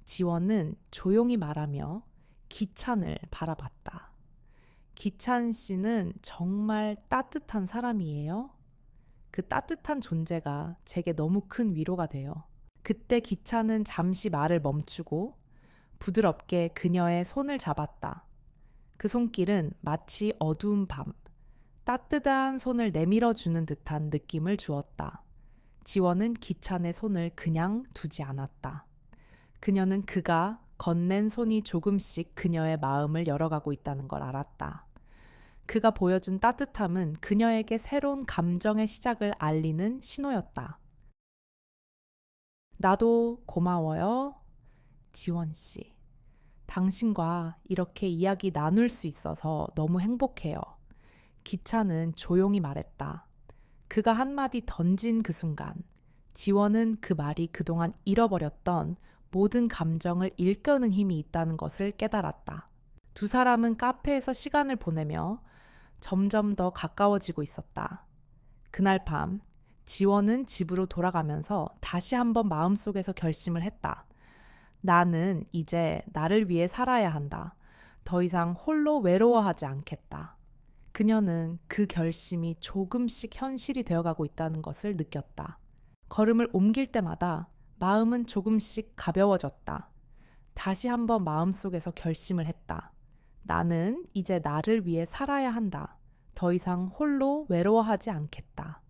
지원은 조용히 말하며 기찬을 바라봤다. 기찬 씨는 정말 따뜻한 사람이에요. 그 따뜻한 존재가 제게 너무 큰 위로가 돼요. 그때 기찬은 잠시 말을 멈추고 부드럽게 그녀의 손을 잡았다. 그 손길은 마치 어두운 밤, 따뜻한 손을 내밀어 주는 듯한 느낌을 주었다. 지원은 기찬의 손을 그냥 두지 않았다. 그녀는 그가 건넨 손이 조금씩 그녀의 마음을 열어가고 있다는 걸 알았다. 그가 보여준 따뜻함은 그녀에게 새로운 감정의 시작을 알리는 신호였다. 나도 고마워요, 지원 씨. 당신과 이렇게 이야기 나눌 수 있어서 너무 행복해요. 기찬은 조용히 말했다. 그가 한마디 던진 그 순간, 지원은 그 말이 그동안 잃어버렸던 모든 감정을 일깨우는 힘이 있다는 것을 깨달았다. 두 사람은 카페에서 시간을 보내며 점점 더 가까워지고 있었다. 그날 밤, 지원은 집으로 돌아가면서 다시 한번 마음속에서 결심을 했다. 나는 이제 나를 위해 살아야 한다. 더 이상 홀로 외로워하지 않겠다. 그녀는 그 결심이 조금씩 현실이 되어가고 있다는 것을 느꼈다. 걸음을 옮길 때마다 마음은 조금씩 가벼워졌다. 다시 한번 마음속에서 결심을 했다. 나는 이제 나를 위해 살아야 한다. 더 이상 홀로 외로워하지 않겠다.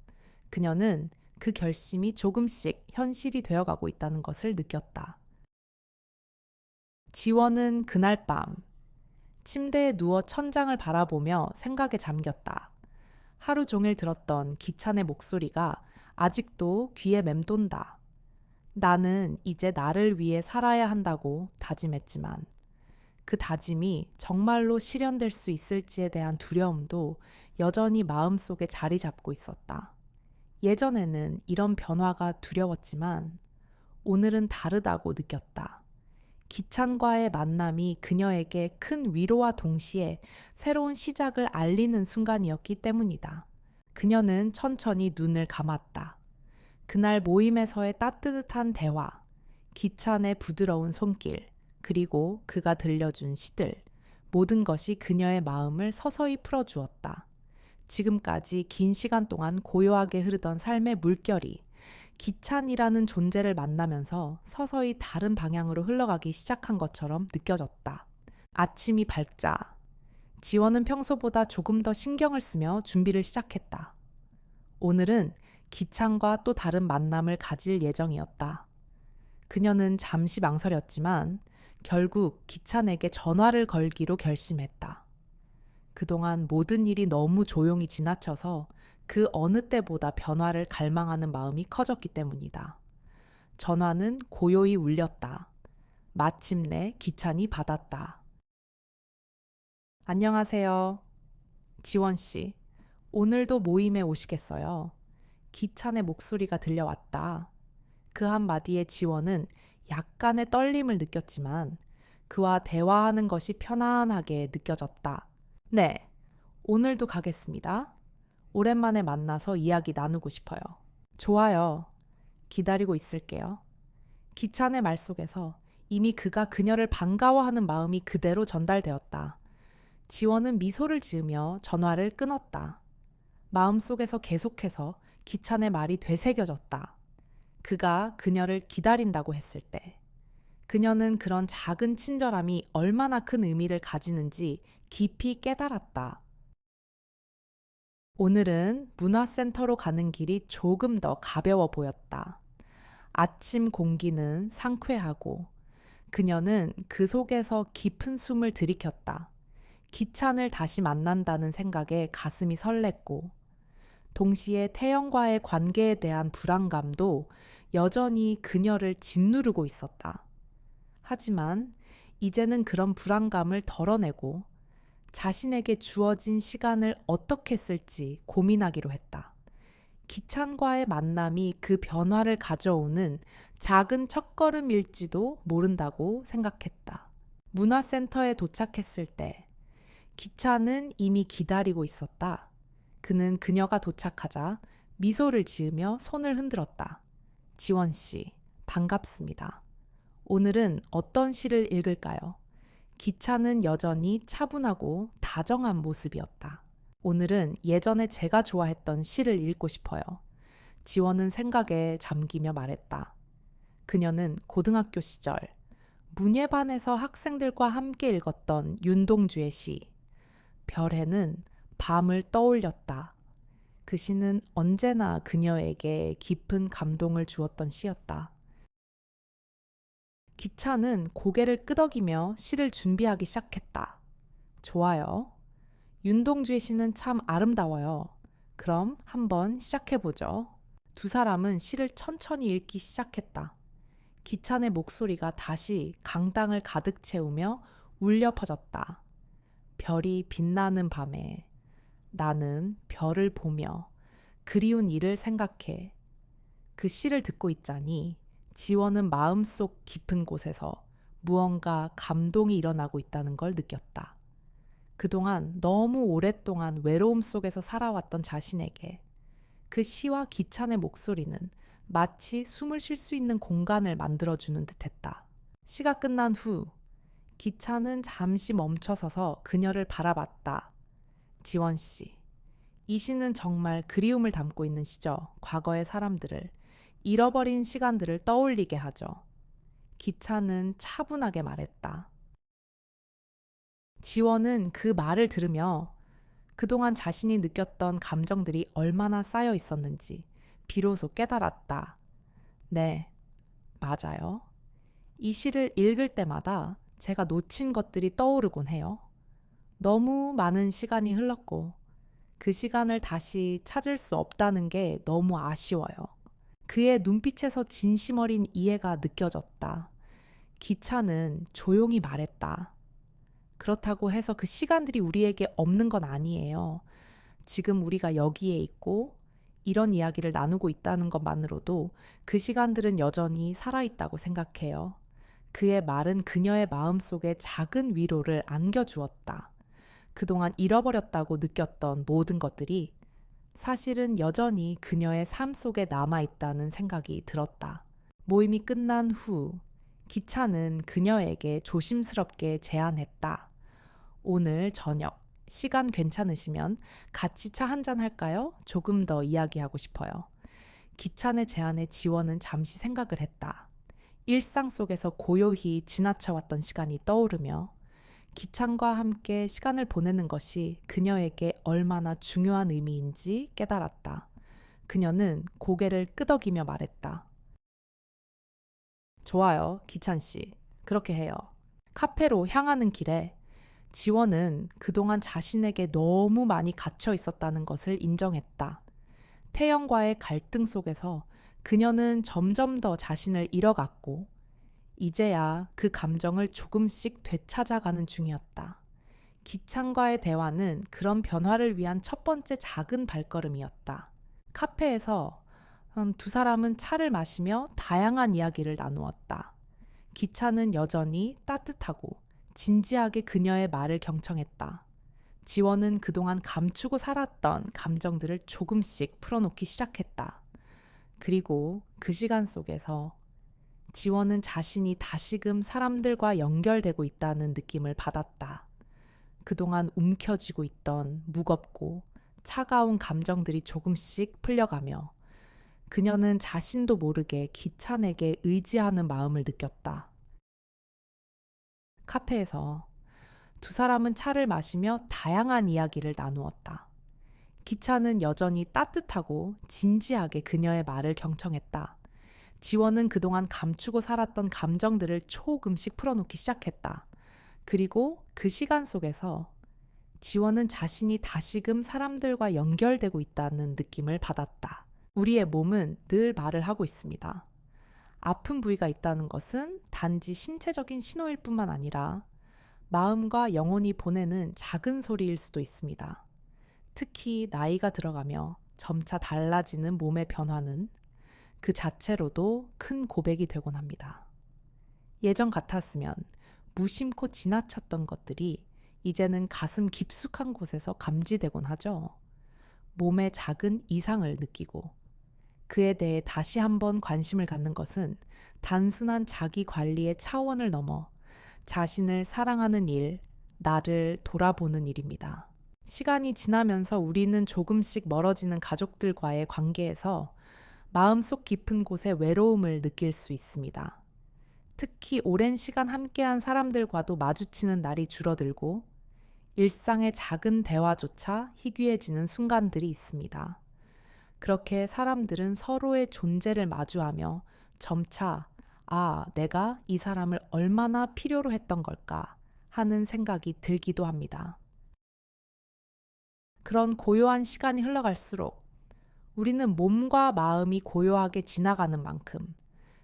그녀는 그 결심이 조금씩 현실이 되어가고 있다는 것을 느꼈다. 지원은 그날 밤 침대에 누워 천장을 바라보며 생각에 잠겼다. 하루 종일 들었던 기찬의 목소리가 아직도 귀에 맴돈다. 나는 이제 나를 위해 살아야 한다고 다짐했지만 그 다짐이 정말로 실현될 수 있을지에 대한 두려움도 여전히 마음속에 자리 잡고 있었다. 예전에는 이런 변화가 두려웠지만 오늘은 다르다고 느꼈다. 기찬과의 만남이 그녀에게 큰 위로와 동시에 새로운 시작을 알리는 순간이었기 때문이다. 그녀는 천천히 눈을 감았다. 그날 모임에서의 따뜻한 대화, 기찬의 부드러운 손길, 그리고 그가 들려준 시들, 모든 것이 그녀의 마음을 서서히 풀어주었다. 지금까지 긴 시간 동안 고요하게 흐르던 삶의 물결이 기찬이라는 존재를 만나면서 서서히 다른 방향으로 흘러가기 시작한 것처럼 느껴졌다. 아침이 밝자 지원은 평소보다 조금 더 신경을 쓰며 준비를 시작했다. 오늘은 기찬과 또 다른 만남을 가질 예정이었다. 그녀는 잠시 망설였지만 결국 기찬에게 전화를 걸기로 결심했다. 그동안 모든 일이 너무 조용히 지나쳐서 그 어느 때보다 변화를 갈망하는 마음이 커졌기 때문이다. 전화는 고요히 울렸다. 마침내 기찬이 받았다. 안녕하세요. 지원 씨, 오늘도 모임에 오시겠어요? 기찬의 목소리가 들려왔다. 그 한마디에 지원은 약간의 떨림을 느꼈지만 그와 대화하는 것이 편안하게 느껴졌다. 네, 오늘도 가겠습니다. 오랜만에 만나서 이야기 나누고 싶어요. 좋아요. 기다리고 있을게요. 기찬의 말 속에서 이미 그가 그녀를 반가워하는 마음이 그대로 전달되었다. 지원은 미소를 지으며 전화를 끊었다. 마음속에서 계속해서 기찬의 말이 되새겨졌다. 그가 그녀를 기다린다고 했을 때 그녀는 그런 작은 친절함이 얼마나 큰 의미를 가지는지 깊이 깨달았다. 오늘은 문화센터로 가는 길이 조금 더 가벼워 보였다. 아침 공기는 상쾌하고 그녀는 그 속에서 깊은 숨을 들이켰다. 기찬을 다시 만난다는 생각에 가슴이 설렜고 동시에 태영과의 관계에 대한 불안감도 여전히 그녀를 짓누르고 있었다. 하지만 이제는 그런 불안감을 덜어내고 자신에게 주어진 시간을 어떻게 쓸지 고민하기로 했다. 기찬과의 만남이 그 변화를 가져오는 작은 첫걸음일지도 모른다고 생각했다. 문화센터에 도착했을 때 기찬은 이미 기다리고 있었다. 그는 그녀가 도착하자 미소를 지으며 손을 흔들었다. 지원 씨, 반갑습니다. 오늘은 어떤 시를 읽을까요? 기찬은 여전히 차분하고 다정한 모습이었다. 오늘은 예전에 제가 좋아했던 시를 읽고 싶어요. 지원은 생각에 잠기며 말했다. 그녀는 고등학교 시절 문예반에서 학생들과 함께 읽었던 윤동주의 시 별해는 밤을 떠올렸다. 그 시는 언제나 그녀에게 깊은 감동을 주었던 시였다. 기찬은 고개를 끄덕이며 시를 준비하기 시작했다. 좋아요. 윤동주의 시는 참 아름다워요. 그럼 한번 시작해보죠. 두 사람은 시를 천천히 읽기 시작했다. 기찬의 목소리가 다시 강당을 가득 채우며 울려 퍼졌다. 별이 빛나는 밤에 나는 별을 보며 그리운 일을 생각해. 그 시를 듣고 있자니 지원은 마음속 깊은 곳에서 무언가 감동이 일어나고 있다는 걸 느꼈다. 그동안 너무 오랫동안 외로움 속에서 살아왔던 자신에게 그 시와 기찬의 목소리는 마치 숨을 쉴 수 있는 공간을 만들어주는 듯했다. 시가 끝난 후 기찬은 잠시 멈춰서서 그녀를 바라봤다. 지원 씨, 이 시는 정말 그리움을 담고 있는 시죠. 과거의 사람들을, 잃어버린 시간들을 떠올리게 하죠. 기찬은 차분하게 말했다. 지원은 그 말을 들으며 그동안 자신이 느꼈던 감정들이 얼마나 쌓여 있었는지 비로소 깨달았다. 네, 맞아요. 이 시를 읽을 때마다 제가 놓친 것들이 떠오르곤 해요. 너무 많은 시간이 흘렀고 그 시간을 다시 찾을 수 없다는 게 너무 아쉬워요. 그의 눈빛에서 진심 어린 이해가 느껴졌다. 기찬은 조용히 말했다. 그렇다고 해서 그 시간들이 우리에게 없는 건 아니에요. 지금 우리가 여기에 있고 이런 이야기를 나누고 있다는 것만으로도 그 시간들은 여전히 살아있다고 생각해요. 그의 말은 그녀의 마음속에 작은 위로를 안겨주었다. 그동안 잃어버렸다고 느꼈던 모든 것들이 사실은 여전히 그녀의 삶 속에 남아있다는 생각이 들었다. 모임이 끝난 후 기찬은 그녀에게 조심스럽게 제안했다. 오늘 저녁 시간 괜찮으시면 같이 차 한잔 할까요? 조금 더 이야기하고 싶어요. 기찬의 제안에 지원은 잠시 생각을 했다. 일상 속에서 고요히 지나쳐왔던 시간이 떠오르며 기찬과 함께 시간을 보내는 것이 그녀에게 얼마나 중요한 의미인지 깨달았다. 그녀는 고개를 끄덕이며 말했다. 좋아요, 기찬 씨. 그렇게 해요. 카페로 향하는 길에 지원은 그동안 자신에게 너무 많이 갇혀 있었다는 것을 인정했다. 태영과의 갈등 속에서 그녀는 점점 더 자신을 잃어갔고 이제야 그 감정을 조금씩 되찾아가는 중이었다. 기찬과의 대화는 그런 변화를 위한 첫 번째 작은 발걸음이었다. 카페에서 두 사람은 차를 마시며 다양한 이야기를 나누었다. 기찬은 여전히 따뜻하고 진지하게 그녀의 말을 경청했다. 지원은 그동안 감추고 살았던 감정들을 조금씩 풀어놓기 시작했다. 그리고 그 시간 속에서 지원은 자신이 다시금 사람들과 연결되고 있다는 느낌을 받았다. 그동안 움켜쥐고 있던 무겁고 차가운 감정들이 조금씩 풀려가며 그녀는 자신도 모르게 기찬에게 의지하는 마음을 느꼈다. 카페에서 두 사람은 차를 마시며 다양한 이야기를 나누었다. 기찬은 여전히 따뜻하고 진지하게 그녀의 말을 경청했다. 지원은 그동안 감추고 살았던 감정들을 조금씩 풀어놓기 시작했다. 그리고 그 시간 속에서 지원은 자신이 다시금 사람들과 연결되고 있다는 느낌을 받았다. 우리의 몸은 늘 말을 하고 있습니다. 아픈 부위가 있다는 것은 단지 신체적인 신호일 뿐만 아니라 마음과 영혼이 보내는 작은 소리일 수도 있습니다. 특히 나이가 들어가며 점차 달라지는 몸의 변화는 그 자체로도 큰 고백이 되곤 합니다. 예전 같았으면 무심코 지나쳤던 것들이 이제는 가슴 깊숙한 곳에서 감지되곤 하죠. 몸의 작은 이상을 느끼고 그에 대해 다시 한번 관심을 갖는 것은 단순한 자기 관리의 차원을 넘어 자신을 사랑하는 일, 나를 돌아보는 일입니다. 시간이 지나면서 우리는 조금씩 멀어지는 가족들과의 관계에서 마음속 깊은 곳에 외로움을 느낄 수 있습니다. 특히 오랜 시간 함께한 사람들과도 마주치는 날이 줄어들고 일상의 작은 대화조차 희귀해지는 순간들이 있습니다. 그렇게 사람들은 서로의 존재를 마주하며 점차 내가 이 사람을 얼마나 필요로 했던 걸까 하는 생각이 들기도 합니다. 그런 고요한 시간이 흘러갈수록 우리는 몸과 마음이 고요하게 지나가는 만큼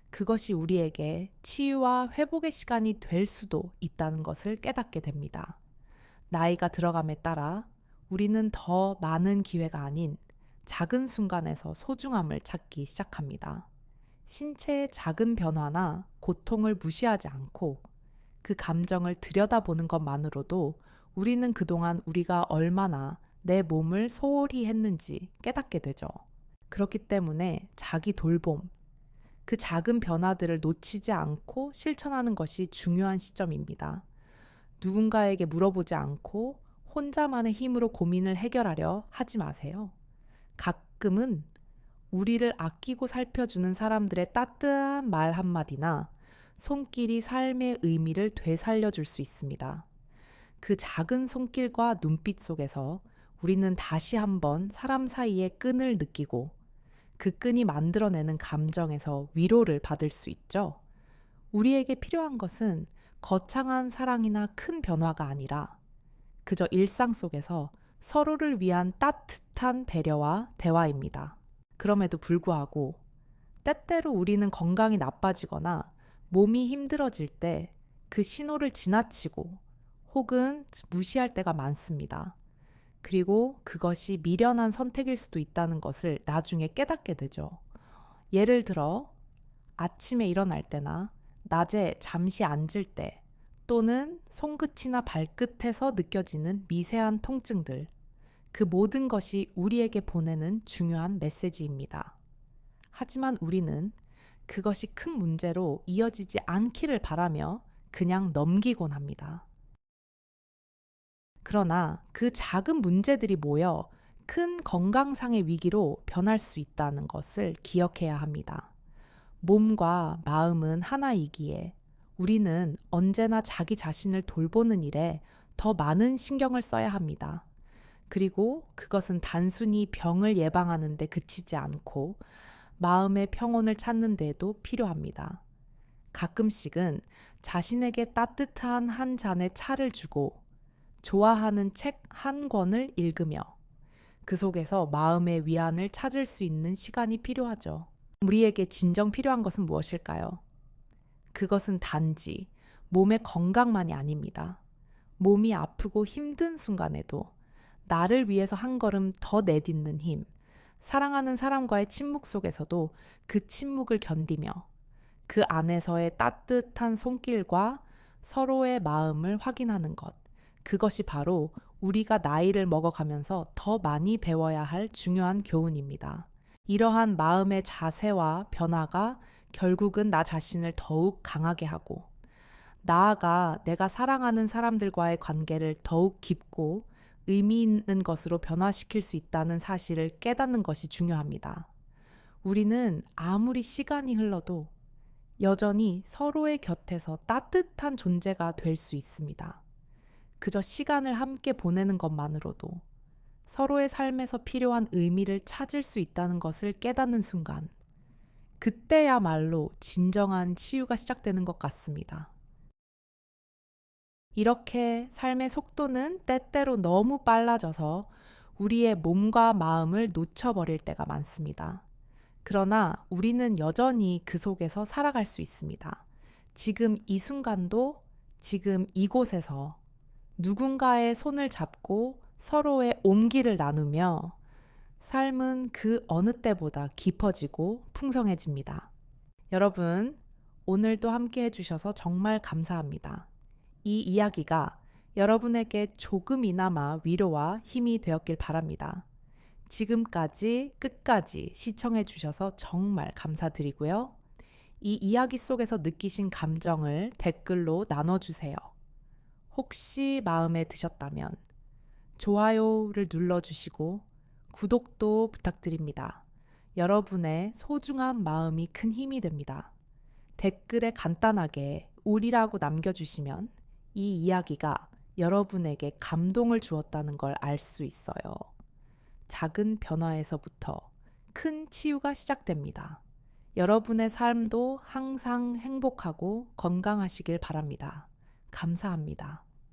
그것이 우리에게 치유와 회복의 시간이 될 수도 있다는 것을 깨닫게 됩니다. 나이가 들어감에 따라 우리는 더 많은 기회가 아닌 작은 순간에서 소중함을 찾기 시작합니다. 신체의 작은 변화나 고통을 무시하지 않고 그 감정을 들여다보는 것만으로도 우리는 그동안 우리가 얼마나 내 몸을 소홀히 했는지 깨닫게 되죠. 그렇기 때문에 자기 돌봄, 그 작은 변화들을 놓치지 않고 실천하는 것이 중요한 시점입니다. 누군가에게 물어보지 않고 혼자만의 힘으로 고민을 해결하려 하지 마세요. 가끔은 우리를 아끼고 살펴주는 사람들의 따뜻한 말 한마디나 손길이 삶의 의미를 되살려줄 수 있습니다. 그 작은 손길과 눈빛 속에서 우리는 다시 한번 사람 사이의 끈을 느끼고 그 끈이 만들어내는 감정에서 위로를 받을 수 있죠. 우리에게 필요한 것은 거창한 사랑이나 큰 변화가 아니라 그저 일상 속에서 서로를 위한 따뜻한 배려와 대화입니다. 그럼에도 불구하고 때때로 우리는 건강이 나빠지거나 몸이 힘들어질 때 그 신호를 지나치고 혹은 무시할 때가 많습니다. 그리고 그것이 미련한 선택일 수도 있다는 것을 나중에 깨닫게 되죠. 예를 들어 아침에 일어날 때나 낮에 잠시 앉을 때 또는 손끝이나 발끝에서 느껴지는 미세한 통증들, 그 모든 것이 우리에게 보내는 중요한 메시지입니다. 하지만 우리는 그것이 큰 문제로 이어지지 않기를 바라며 그냥 넘기곤 합니다. 그러나 그 작은 문제들이 모여 큰 건강상의 위기로 변할 수 있다는 것을 기억해야 합니다. 몸과 마음은 하나이기에 우리는 언제나 자기 자신을 돌보는 일에 더 많은 신경을 써야 합니다. 그리고 그것은 단순히 병을 예방하는 데 그치지 않고 마음의 평온을 찾는 데에도 필요합니다. 가끔씩은 자신에게 따뜻한 한 잔의 차를 주고 좋아하는 책 한 권을 읽으며 그 속에서 마음의 위안을 찾을 수 있는 시간이 필요하죠. 우리에게 진정 필요한 것은 무엇일까요? 그것은 단지 몸의 건강만이 아닙니다. 몸이 아프고 힘든 순간에도 나를 위해서 한 걸음 더 내딛는 힘, 사랑하는 사람과의 침묵 속에서도 그 침묵을 견디며 그 안에서의 따뜻한 손길과 서로의 마음을 확인하는 것. 그것이 바로 우리가 나이를 먹어가면서 더 많이 배워야 할 중요한 교훈입니다. 이러한 마음의 자세와 변화가 결국은 나 자신을 더욱 강하게 하고 나아가 내가 사랑하는 사람들과의 관계를 더욱 깊고 의미 있는 것으로 변화시킬 수 있다는 사실을 깨닫는 것이 중요합니다. 우리는 아무리 시간이 흘러도 여전히 서로의 곁에서 따뜻한 존재가 될 수 있습니다. 그저 시간을 함께 보내는 것만으로도 서로의 삶에서 필요한 의미를 찾을 수 있다는 것을 깨닫는 순간, 그때야말로 진정한 치유가 시작되는 것 같습니다. 이렇게 삶의 속도는 때때로 너무 빨라져서 우리의 몸과 마음을 놓쳐버릴 때가 많습니다. 그러나 우리는 여전히 그 속에서 살아갈 수 있습니다. 지금 이 순간도 지금 이곳에서 누군가의 손을 잡고 서로의 온기를 나누며 삶은 그 어느 때보다 깊어지고 풍성해집니다. 여러분, 오늘도 함께 해주셔서 정말 감사합니다. 이 이야기가 여러분에게 조금이나마 위로와 힘이 되었길 바랍니다. 지금까지 끝까지 시청해 주셔서 정말 감사드리고요. 이 이야기 속에서 느끼신 감정을 댓글로 나눠주세요. 혹시 마음에 드셨다면 좋아요를 눌러주시고 구독도 부탁드립니다. 여러분의 소중한 마음이 큰 힘이 됩니다. 댓글에 간단하게 울이라고 남겨주시면 이 이야기가 여러분에게 감동을 주었다는 걸 알 수 있어요. 작은 변화에서부터 큰 치유가 시작됩니다. 여러분의 삶도 항상 행복하고 건강하시길 바랍니다. 감사합니다.